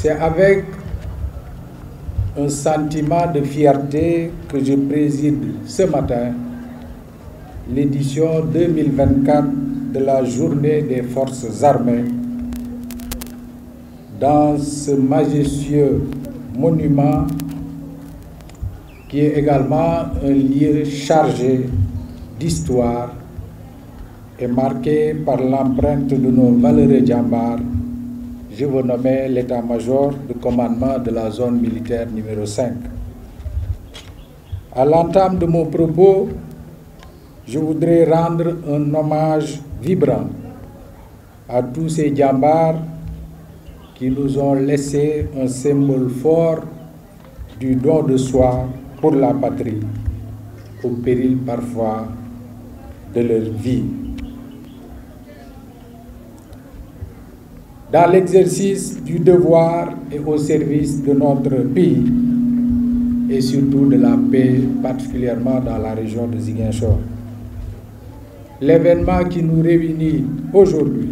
C'est avec un sentiment de fierté que je préside ce matin l'édition 2024 de la Journée des Forces armées dans ce majestueux monument qui est également un lieu chargé d'histoire et marqué par l'empreinte de nos valeureux djambars. Je vous nomme l'état-major de commandement de la zone militaire numéro 5. À l'entame de mon propos, je voudrais rendre un hommage vibrant à tous ces djambars qui nous ont laissé un symbole fort du don de soi pour la patrie, au péril parfois de leur vie. Dans l'exercice du devoir et au service de notre pays et surtout de la paix, particulièrement dans la région de Ziguinchor. L'événement qui nous réunit aujourd'hui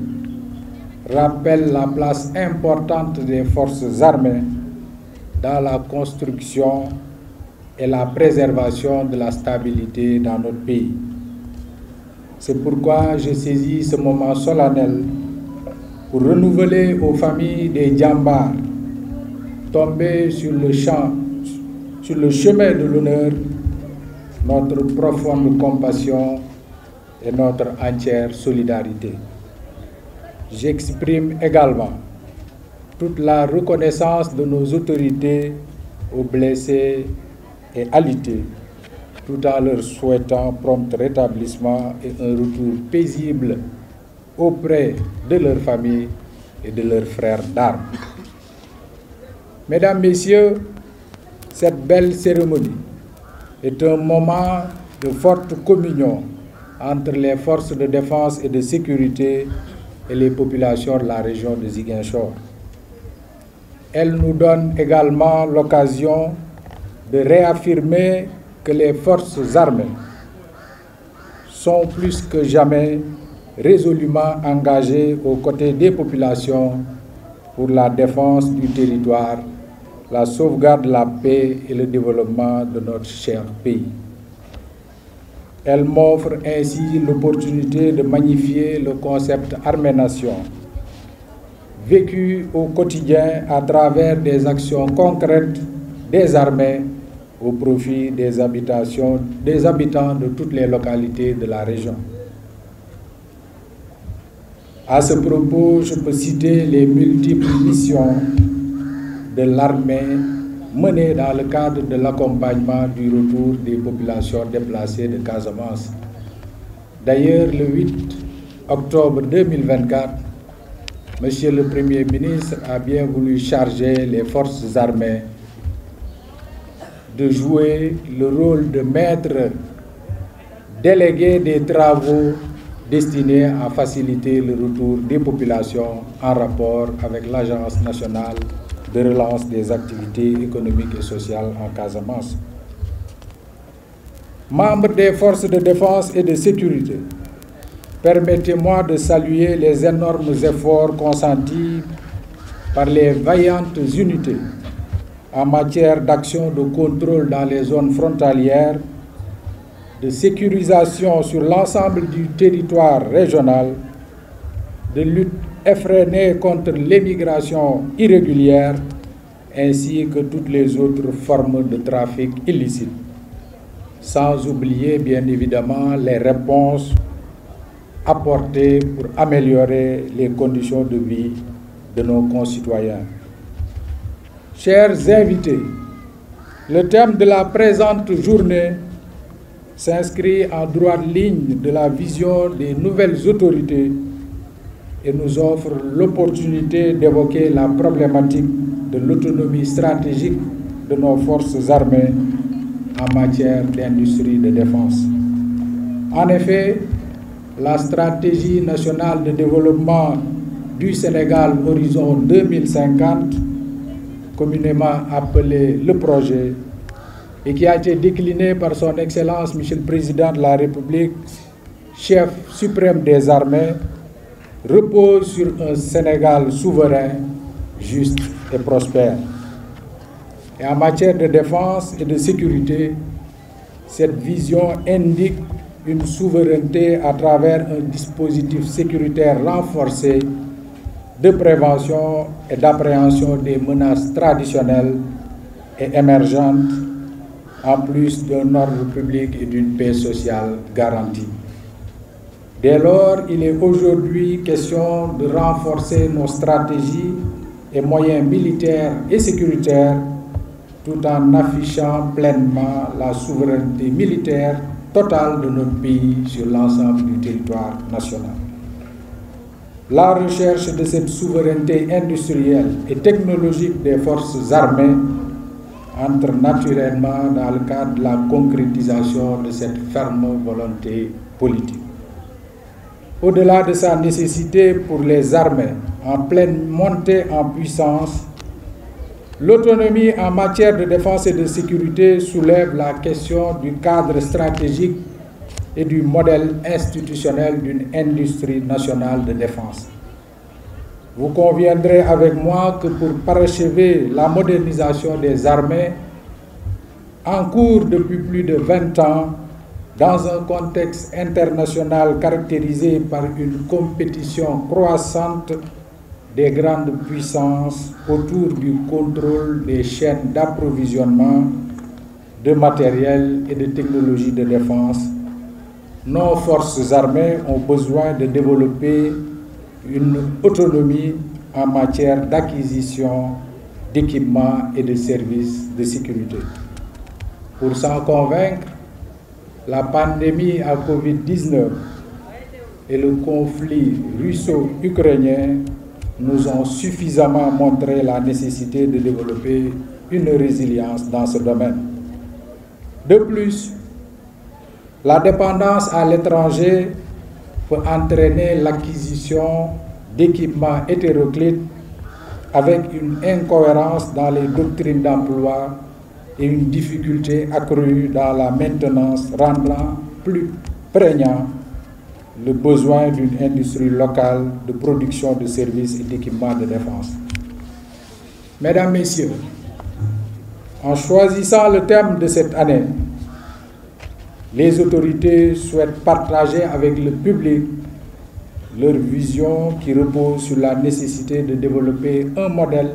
rappelle la place importante des forces armées dans la construction et la préservation de la stabilité dans notre pays. C'est pourquoi je saisis ce moment solennel pour renouveler aux familles des djambars tombés sur le chemin de l'honneur notre profonde compassion et notre entière solidarité. J'exprime également toute la reconnaissance de nos autorités aux blessés et alités, tout en leur souhaitant prompt rétablissement et un retour paisible auprès de leurs familles et de leurs frères d'armes. Mesdames, Messieurs, cette belle cérémonie est un moment de forte communion entre les forces de défense et de sécurité et les populations de la région de Ziguinchor. Elle nous donne également l'occasion de réaffirmer que les forces armées sont plus que jamais résolument engagées aux côtés des populations pour la défense du territoire, la sauvegarde de la paix et le développement de notre cher pays. Elle m'offre ainsi l'opportunité de magnifier le concept armée-nation, vécu au quotidien à travers des actions concrètes des armées au profit des habitants de toutes les localités de la région. À ce propos, je peux citer les multiples missions de l'armée menées dans le cadre de l'accompagnement du retour des populations déplacées de Casamance. D'ailleurs, le 8 octobre 2024, Monsieur le Premier ministre a bien voulu charger les forces armées de jouer le rôle de maître délégué des travaux destinés à faciliter le retour des populations en rapport avec l'Agence nationale de relance des activités économiques et sociales en Casamance. Membres des forces de défense et de sécurité, permettez-moi de saluer les énormes efforts consentis par les vaillantes unités en matière d'action de contrôle dans les zones frontalières, de sécurisation sur l'ensemble du territoire régional, de lutte effrénée contre l'immigration irrégulière, ainsi que toutes les autres formes de trafic illicite, sans oublier bien évidemment les réponses apportées pour améliorer les conditions de vie de nos concitoyens. Chers invités, le thème de la présente journée s'inscrit en droite ligne de la vision des nouvelles autorités et nous offre l'opportunité d'évoquer la problématique de l'autonomie stratégique de nos forces armées en matière d'industrie de défense. En effet, la stratégie nationale de développement du Sénégal Horizon 2050, communément appelé le projet, et qui a été déclinée par son Excellence, Monsieur le Président de la République, chef suprême des armées, repose sur un Sénégal souverain, juste et prospère. Et en matière de défense et de sécurité, cette vision indique une souveraineté à travers un dispositif sécuritaire renforcé de prévention et d'appréhension des menaces traditionnelles et émergentes, en plus d'un ordre public et d'une paix sociale garantie. Dès lors, il est aujourd'hui question de renforcer nos stratégies et moyens militaires et sécuritaires tout en affichant pleinement la souveraineté militaire totale de notre pays sur l'ensemble du territoire national. La recherche de cette souveraineté industrielle et technologique des forces armées entre naturellement dans le cadre de la concrétisation de cette ferme volonté politique. Au-delà de sa nécessité pour les armées en pleine montée en puissance, l'autonomie en matière de défense et de sécurité soulève la question du cadre stratégique et du modèle institutionnel d'une industrie nationale de défense. Vous conviendrez avec moi que pour parachever la modernisation des armées, en cours depuis plus de 20 ans, dans un contexte international caractérisé par une compétition croissante des grandes puissances autour du contrôle des chaînes d'approvisionnement de matériel et de technologies de défense, nos forces armées ont besoin de développer une autonomie en matière d'acquisition d'équipements et de services de sécurité. Pour s'en convaincre, la pandémie à Covid-19 et le conflit russo-ukrainien nous ont suffisamment montré la nécessité de développer une résilience dans ce domaine. De plus, la dépendance à l'étranger peut entraîner l'acquisition d'équipements hétéroclites avec une incohérence dans les doctrines d'emploi et une difficulté accrue dans la maintenance, rendant plus prégnant le besoin d'une industrie locale de production de services et d'équipements de défense. Mesdames, Messieurs, en choisissant le thème de cette année, les autorités souhaitent partager avec le public leur vision qui repose sur la nécessité de développer un modèle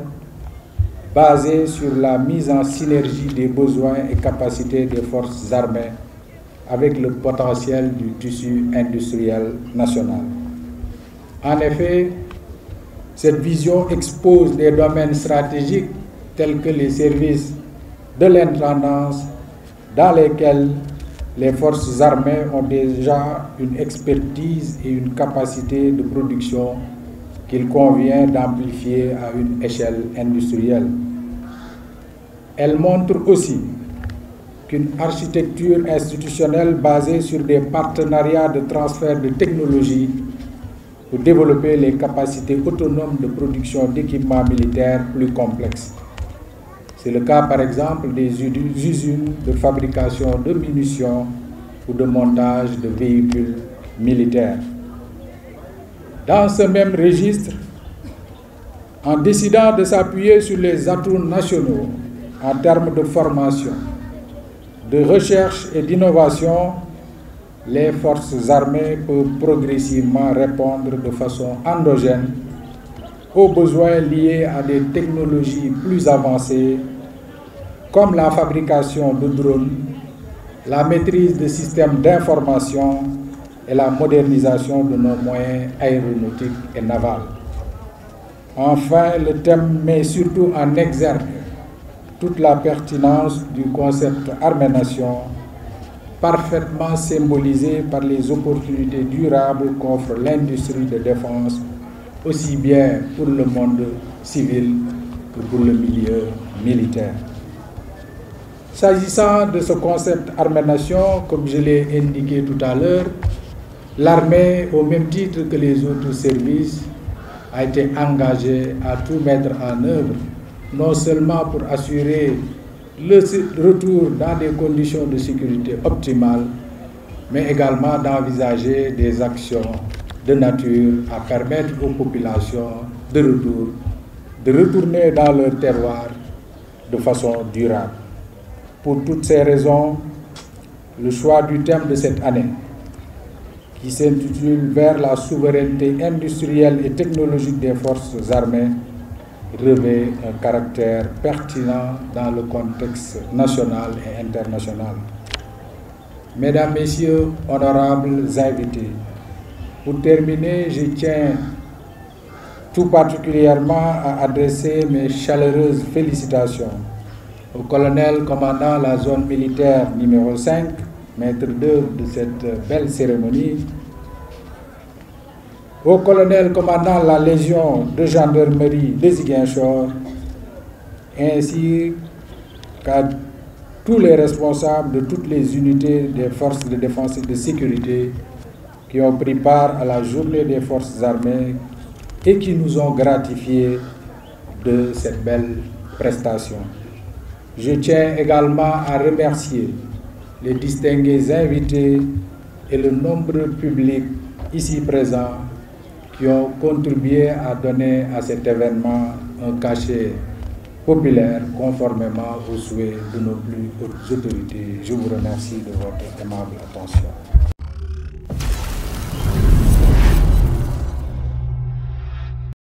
basé sur la mise en synergie des besoins et capacités des forces armées avec le potentiel du tissu industriel national. En effet, cette vision expose des domaines stratégiques tels que les services de l'intendance dans lesquels les forces armées ont déjà une expertise et une capacité de production qu'il convient d'amplifier à une échelle industrielle. Elle montre aussi qu'une architecture institutionnelle basée sur des partenariats de transfert de technologies pour développer les capacités autonomes de production d'équipements militaires plus complexes. C'est le cas par exemple des usines de fabrication de munitions ou de montage de véhicules militaires. Dans ce même registre, en décidant de s'appuyer sur les atouts nationaux en termes de formation, de recherche et d'innovation, les forces armées peuvent progressivement répondre de façon endogène aux besoins liés à des technologies plus avancées comme la fabrication de drones, la maîtrise de systèmes d'information et la modernisation de nos moyens aéronautiques et navals. Enfin, le thème met surtout en exergue toute la pertinence du concept armée-nation, parfaitement symbolisé par les opportunités durables qu'offre l'industrie de défense, aussi bien pour le monde civil que pour le milieu militaire. S'agissant de ce concept armée-nation, comme je l'ai indiqué tout à l'heure, l'armée, au même titre que les autres services, a été engagée à tout mettre en œuvre, non seulement pour assurer le retour dans des conditions de sécurité optimales, mais également d'envisager des actions de nature à permettre aux populations de retour de retourner dans leur terroir de façon durable. Pour toutes ces raisons, le choix du thème de cette année, qui s'intitule « Vers la souveraineté industrielle et technologique des forces armées », revêt un caractère pertinent dans le contexte national et international. Mesdames, Messieurs, honorables invités, pour terminer, je tiens tout particulièrement à adresser mes chaleureuses félicitations au colonel commandant la zone militaire numéro 5, maître d'œuvre de cette belle cérémonie, au colonel commandant la Légion de gendarmerie de Ziguinchor, ainsi qu'à tous les responsables de toutes les unités des forces de défense et de sécurité qui ont pris part à la journée des forces armées et qui nous ont gratifiés de cette belle prestation. Je tiens également à remercier les distingués invités et le nombreux public ici présent qui ont contribué à donner à cet événement un cachet populaire conformément aux souhaits de nos plus hautes autorités. Je vous remercie de votre aimable attention.